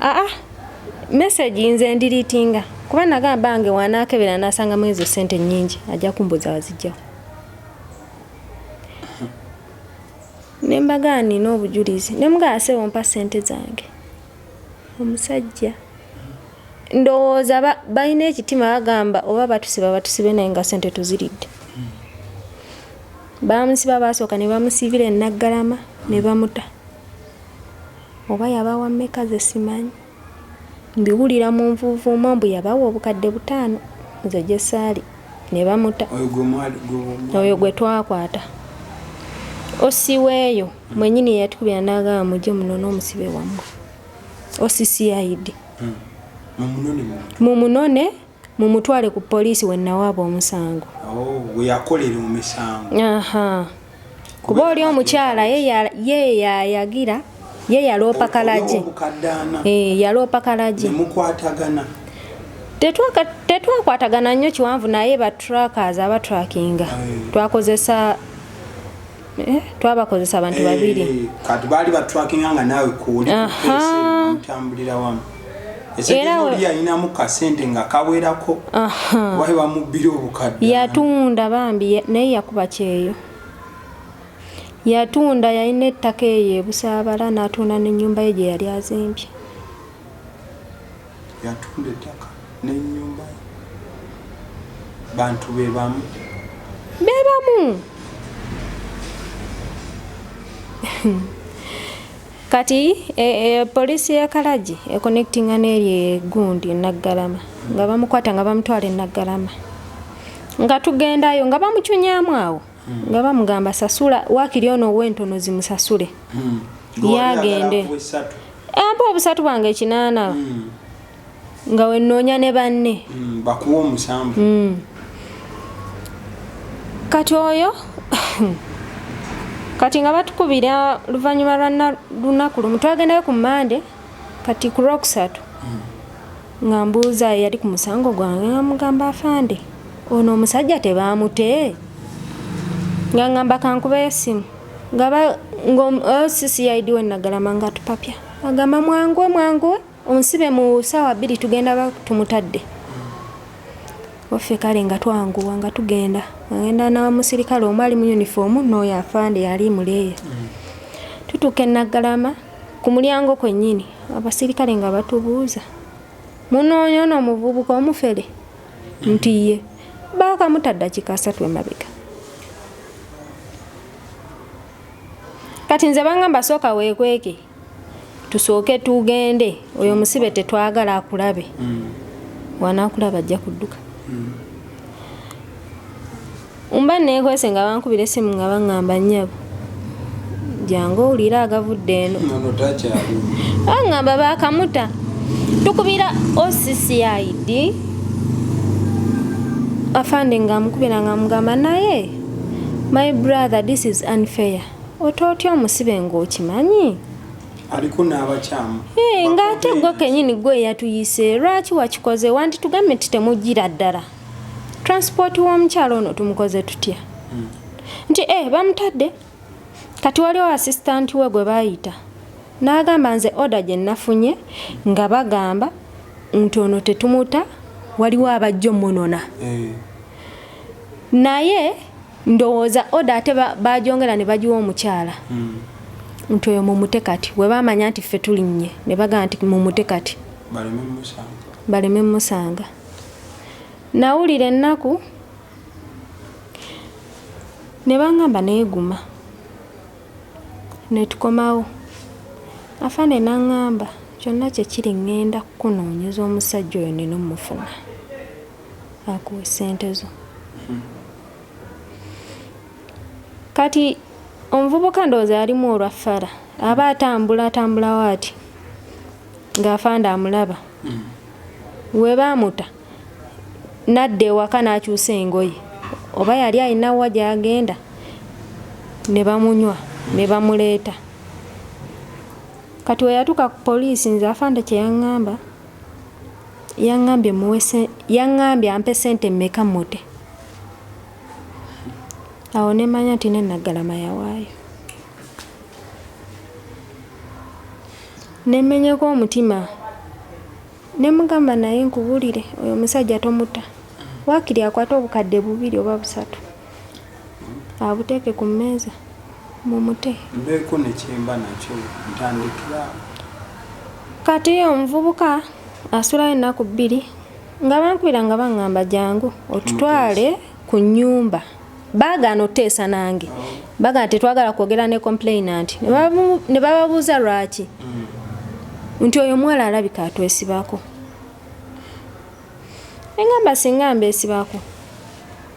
message nze ndiritinga kuba nagamba bange wanaakebera n'asangamu ezo ssente nnyingi ajja kumbuza wazijjawo. Ne mbagaa nina obujulizi ne mugaase wompa ssente zange. Omusajja ndowooza balina ekitima bagamba oba batusibe naye nga ssente tuziridde. Bamusiba basooka ne bamusibira e Naggalama ne bamuta. Oba yabawa mmeka ze simanyi. Mbiwulira mu nvuuvuumo mbu yabawa obukadde 5 nze gye ssaali ne bamuta. Oyo gwe twakwata. Osiweeyo mwenyini yatukubira n'agamba mujje muno n'omusibe wammwe. OCCID. Mumunone mumutwale ku poliisi we nawaaba omusango. We yakolera omusango. Kuba oli omukyala ye yayagira ye yaloopa kalaje. Yaloopa kalaje. Mukwatagana. Tetwakwatagana nnyo kiwanvu naye ba trackers abatrackinga. Twabakozesa abantu 2. Kati baali ba trackinga nga naawe kuuli kutambulira wamu. Era oli yalinamu kasente nga kawerako. Wahe bamubbira obukadde. Yatunda bambi naye yakuba kyeyo. Yatunda yalina ettaka eyo Busaabala n'atunda n'ennyumba ye gye yali azimbye. Yatunda ettaka n'ennyumba ye. Bantu be bamu. Kati poliisi ya Kalaji connectinga n'eri gundi Naggalama nga bamukwata nga bamutwala e Naggalama nga tugendayo nga bamukyunyaamu awo nga bamugamba sasula waakiri ono ow'entono zimusasule yagende ampa obusatu bwange 8 nga wenoonya ne banne bakuwa omusanvu. Kati oyo kati nga batukubira luvannyuma lwa lunaku lumu twagendayo ku Mande kati ku Lwokusatu nga mbuuza yali ku musango gwange nga mugamba afande ono omusajja tebaamute nga ngamba kankuba esimu nga CCID we Naggalama nga tupapya agamba mwanguwe onsibe mu ssaawa 2 tugenda tumutadde. Waffe kale nga twanguwa nga tugenda ngenda na musirikale omu ali mu uniform n'oyo afande yali muleeya. Tutuuka e Naggalama ku mulyango kwennyini abasirikale nga batubuuza munoonya ono omuvubuka omufere nti ye baakamutadde dakika 3 emabega. Kati nze bangamba sooka weekweke tusooke tugende oyo musibe tetwagala akulabe wanaakulaba ajja kudduka. Mba neekwese nga bankubira essimu nga baŋŋamba nnyabo jangu owulira agavudde eno baŋŋamba baakamuta. Tukubira OCCID afande nga amukubira nga mugamba naye my brother this is unfair. Ototya omusibe ng'okimanyi aliko n'abakyamu ng'ate gwe kennyini gwe yatuyise lwaki wakikoze wanti tugambe nti temujjira ddala transport w'omukyalo ono tumukoze tutya nti bamutadde. Kati waliwo assistant we gwe baayita n'agamba nze order gye nafunye nga bagamba nti ono tetumuta waliwo abajja omunona naye ndowooza order ate bagyongera ne bagiwa omukyala nti oyo mumute kati we baamanya nti ffe tulinnye ne bagamba nti mumute kati baleme musanga. Nawulira ennaku ne baŋŋamba neeguma ne tukomawo afande n'aŋŋamba kyonna kye kiri ŋŋenda kukunoonyeza omusajja oyo nina omufuna akuwa ssente zo. Kati omuvubuka ndowooza yalimu olwaffala aba atambula waati ng'afande amulaba we baamuta nadde ewaka n'akyusa engoye oba yali alina wa gy'agenda ne bamunywa ne bamuleeta kati we yatuuka ku poliisi nze afande kye yaŋŋambye ampe ssente mmeka mmote awo ne manya nti ne Naggalama yawaayo ne mmenyeko omutima ne mugamba naye nkubulire oyo omusajja tomutta waakiri akwate obukadde 2 oba 3 abuteeke ku mmeeza mumute mbeeko nekyemba nakyo ntandikira kati omuvubuka asulayo ennaku 2 nga bankubira nga baŋŋamba jangu otutwale ku nnyumba baagaana oteesa nange baagaana tetwagala kwogera ne complainant ne bababuuza lwaki nti oyo mwala alabika atwesibako engamba singa mbeesibako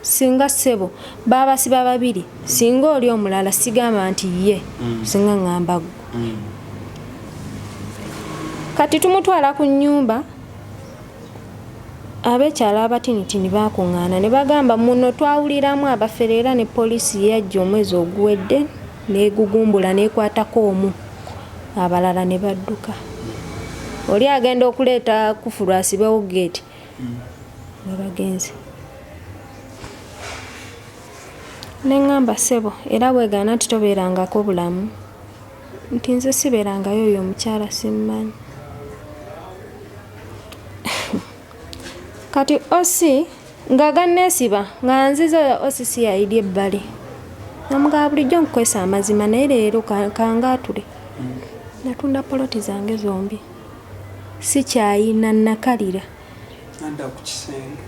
singa ssebo baabasiba 2 singa oli omulala sigamba nti ye singa ŋŋamba gwe kati tumutwala ku nnyumba abekyala abatinitini baakuŋŋaana ne bagamba muno twawuliramu abafere era ne poliisi yajja omwezi oguwedde neegugumbula neekwatako omu abalala ne badduka oli agenda okuleeta kufulu asibewo geeti nga bagenzi neŋŋamba ssebo era bwegaana nti tobeerangako bulamu nti nze sibeerangayo oyo omukyala simmanyi kati osi nga ganneesiba nga nziza oyo osi si yayidya ebbali namugaba bulijjo nkukwesa amazima naye leero kangaatule natunda poloti zange zombi sikyayina nakalira nadda ku kisenge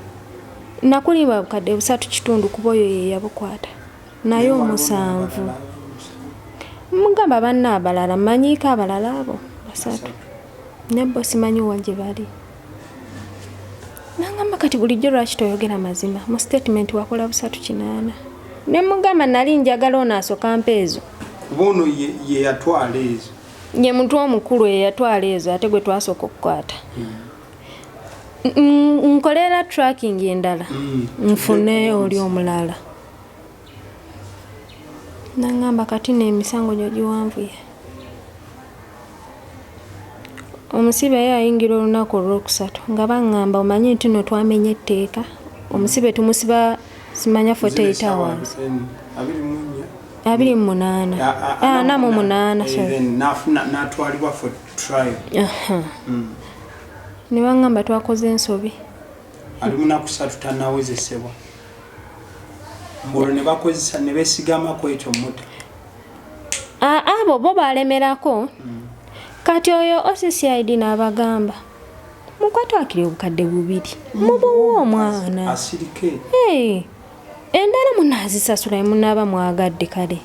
nakulimba bukadde 3 kuba oyo ye yabukwata naye 7 mugamba banna abalala manyiiko abalala abo 3 nebbo simanyi wa gye bali nangamba kati bulijjo lwaki toyogera mazima mu statement wakola 3:8 ne mugamba nali njagala ono asooka mpeezo kuba ono ye yatwala ezo ye muntu omukulu ye yatwala ezo ate gwe twasooka okukwata nkolera tracking endala nfune oli omulala nangamba kati n'emisango gyo giwanvuye omusibe yayingira olunaku olwokusatu nga baŋŋamba omanyi nti no twamenya etteeka omusibe tumusiba simanya 48 hours 28 natwalibwa for trial ne baŋŋamba twakoze ensobi ali munaku 3 tanawezesebwa mbolo ne bakozesa ne beesigamako ekyo muta abo bo balemerako kati oyo OCCID n'abagamba mukwata akiri obukadde 2 mubuwa omwana asirike endala munaazisasula munaaba mwagadde kale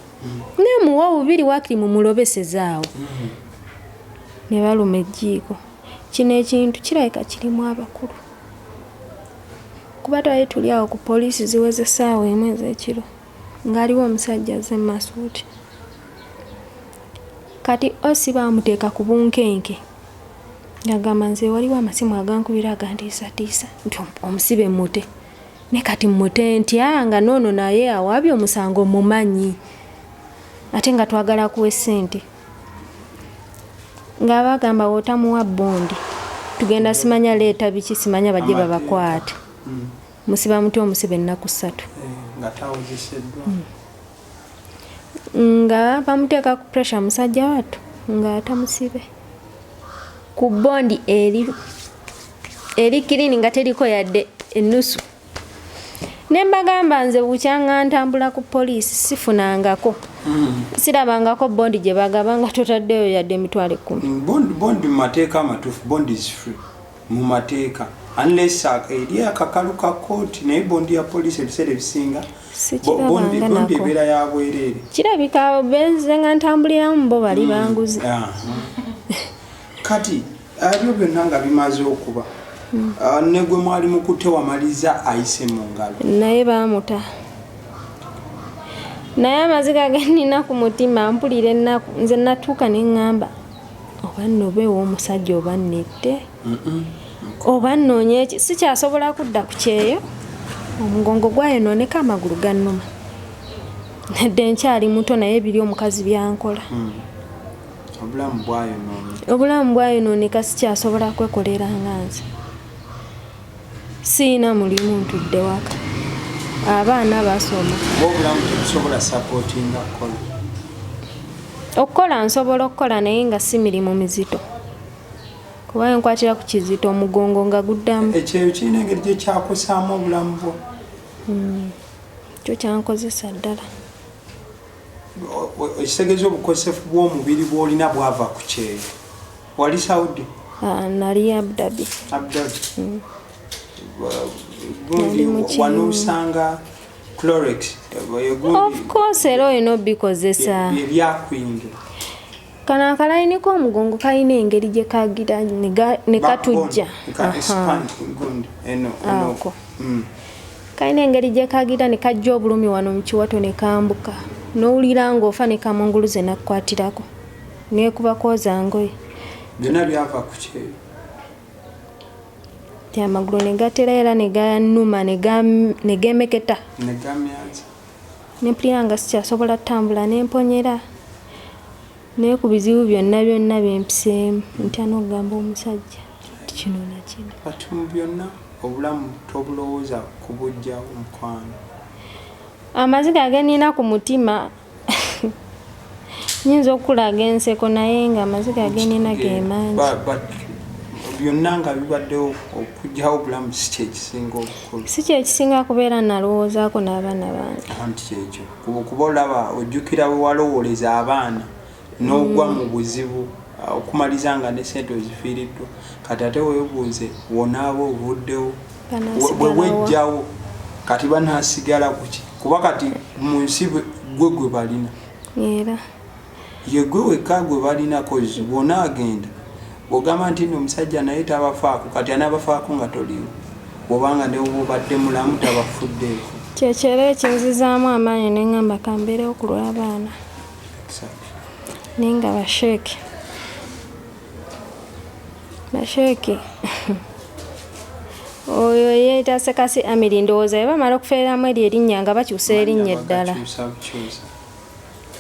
ne muwa 2 wakiri mumulobesezaawo ne baluma ejjiiko kino ekintu kirabika kirimu abakulu kuba twali tuli awo ku poliisi ziweze essaawa 1 ez'ekiro ng'aliwo omusajja azze masuuti kati osi baamuteeka ku bunkenke yagamba nze waliwo amasimu agankubira agandiisatiisa nti omusibe mute ne kati mute ntya nga noono naye awaabye omusango mumanyi ate nga twagala kuwa essente nga bagamba wootamuwa bondi tugenda simanya leeta biki simanya bajje babakwate musiba muti omusibe ennaku 3 nga tawozeseddwa nga bamuteeka ku pressure musajja wattu nga atamusibe ku bondi eri kirini nga teriko yadde ennusu ne mbagamba nze bukyanga ntambula ku poliisi sifunangako sirabangako bondi gye bagabanga totaddeyo yadde emitwalo 10 bondi mu mateeka amatuufu bondi is free mu mateeka unless eri akakalu ka kooti naye bondi ya poliisi ebiseera ebisinga bondi ebeera ya bwereere kirabika benze nga ntambuliramu bo bali banguzi kati ebyo byonna nga bimaze okuba ne gwe mwali mukutte wamaliza ayise mu ngalo naye baamuta naye amaziga genina ku mutima mpulira ennaku nze natuuka ne ŋŋamba oba nno beewa omusajja oba nnette oba nnoonya sikyasobola kudda ku kyeyo omugongo gwayonooneka amagulu gannuma nedde nkyali muto naye biri omukazi byankola obulamu bwayonooneka sikyasobola kwekolera nga nze siina mulimu ntudde waka abaana basoma okukola nsobola okukola naye nga si mirimu mizito kuba nkwatira ku kizito omugongo nga guddamu ekyeyo kirina engeri gye kyakosaamu obulamu bwo kyo kyankozesa ddala ekitegeeza obukosefu bw'omubiri bw'olina bwava ku kyeyo wali Saudi nali Abudabi wano osanga Clorox of course era olina obikozesa ebyakwingira kano akalayini k'omugongo kalina engeri gye kagira ne katujja kalina engeri gye kagira ne kajja obulumi wano mu kiwato ne kambuka n'owulira ng'ofa ne kamunguluze nakukwatirako neekuba kwoza ngoye byonna byava ku kyeyo amagulu ne gatera era ne ganuma ne gemeketa nempulira nga sikyasobola ttambula nemponyera naye ku bizibu byonna byempiseemu ntya n'okugamba omusajja ti kino nakino kati mu byonna obulamu tobulowooza kubujja omukwano amaziga agenina ku mutima nyinza okukulaga enseko naye nga amaziga agenina gemangi byonna nga bibaddewo okugyawo obulamu si kyekisinga obukulu si kyekisinga kubeera nalowoozaako n'abaana bange anti kyekyo kuba olaba ojjukira we walowooleza abaana n'ogwa mu buzibu okumaliza nga ne sente ozifiiriddwa kati ate weebuuze wonaaba ovuddewo bwe wejjawo kati banaasigala kuki kuba kati mu nsi gwe balina era ye gwe wekka gwe balina kozi bwona agenda bw'ogamba nti omusajja naye tabafaako kati anaabafaako nga toliwo bw'obanga ne obadde mulamu tabafuddeeko kyekyero ekinzizaamu amaanyi ne ngamba kambeerewo ku lw'abaana naye nga basheeke oyo yeeta Sekasi Amiri ndowooza bamala okufeeramu eryo erinnya nga bakyusa erinnya eddala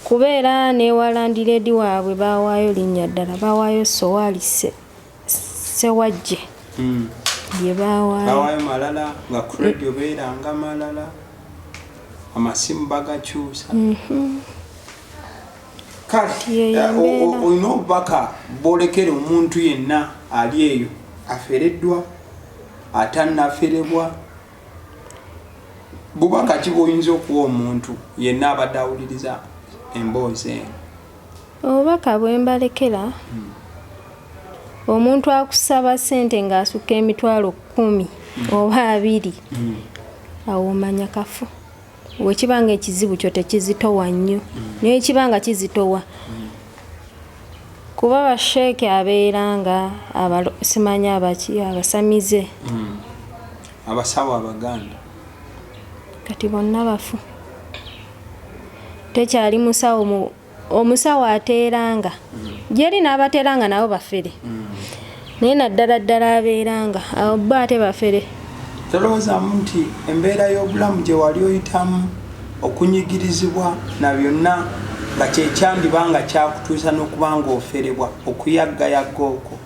kubeera newalandiredi waabwe bawaayo linnya ddala bawaayo Sowaali Sewajje lye bawaayo malala nga ku radio beeranga malala amasimu bagakyusa kati olina obubaka bwolekere omuntu yenna ali eyo afereddwa atannaferebwa bubaka ki bwoyinza okuwa omuntu yenna abadde awuliriza emboozi eno obubaka bwembalekera omuntu akusaba ssente ng'asukka emitwalo 10 oba 2 awo omanya kafu wekibanga ekizibu kyo tekizitowa nnyo naye ekibanga kizitowa kuba basheeke abeeranga simanya abaki abasamize abasawo abaganda kati bonna bafu tekyali musawo omusawo ateeranga gyeri n'abateeranga nabo bafere naye naddala abeeranga abo bo ate bafere tolowoozamu nti embeera y'obulamu gye wali oyitamu okunyigirizibwa na byonna nga kyekyandibanga kyakutuusa n'okuba nga oferebwa okuyaggayagga okwo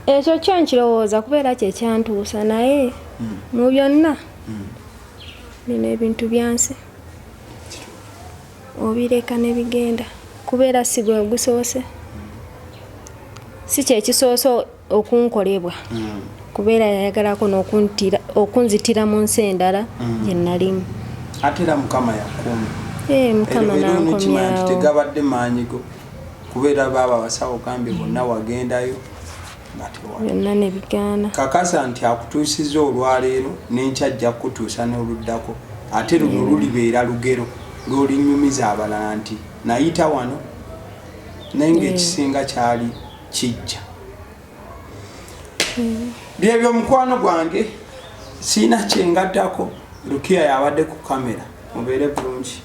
ekyo kyo nkirowooza kubeera kyekyantuusa naye mu byonna bino ebintu byansi obireka ne bigenda kubeera si gwe gusoose si kyekisoose okunkolebwa kubeera yayagalako n'okunzitira mu nsi endala gye nalimu ate era mukama yakuuma mukama nankomyawo tegabadde maanyigo kubeera baaba abasawo kambi bonna wagendayo byonna ne bigaana kakasa nti akutuusizza olwaleero n'enkyajja kutuusa n'oluddako ate luno lulibeera lugero lw'olinyumiza abalala nti nayita wano naye ng'ekisinga kyali kijja byebyo mukwano gwange siina kyengaddako Lukiya yabadde ku kamera mubeere bulungi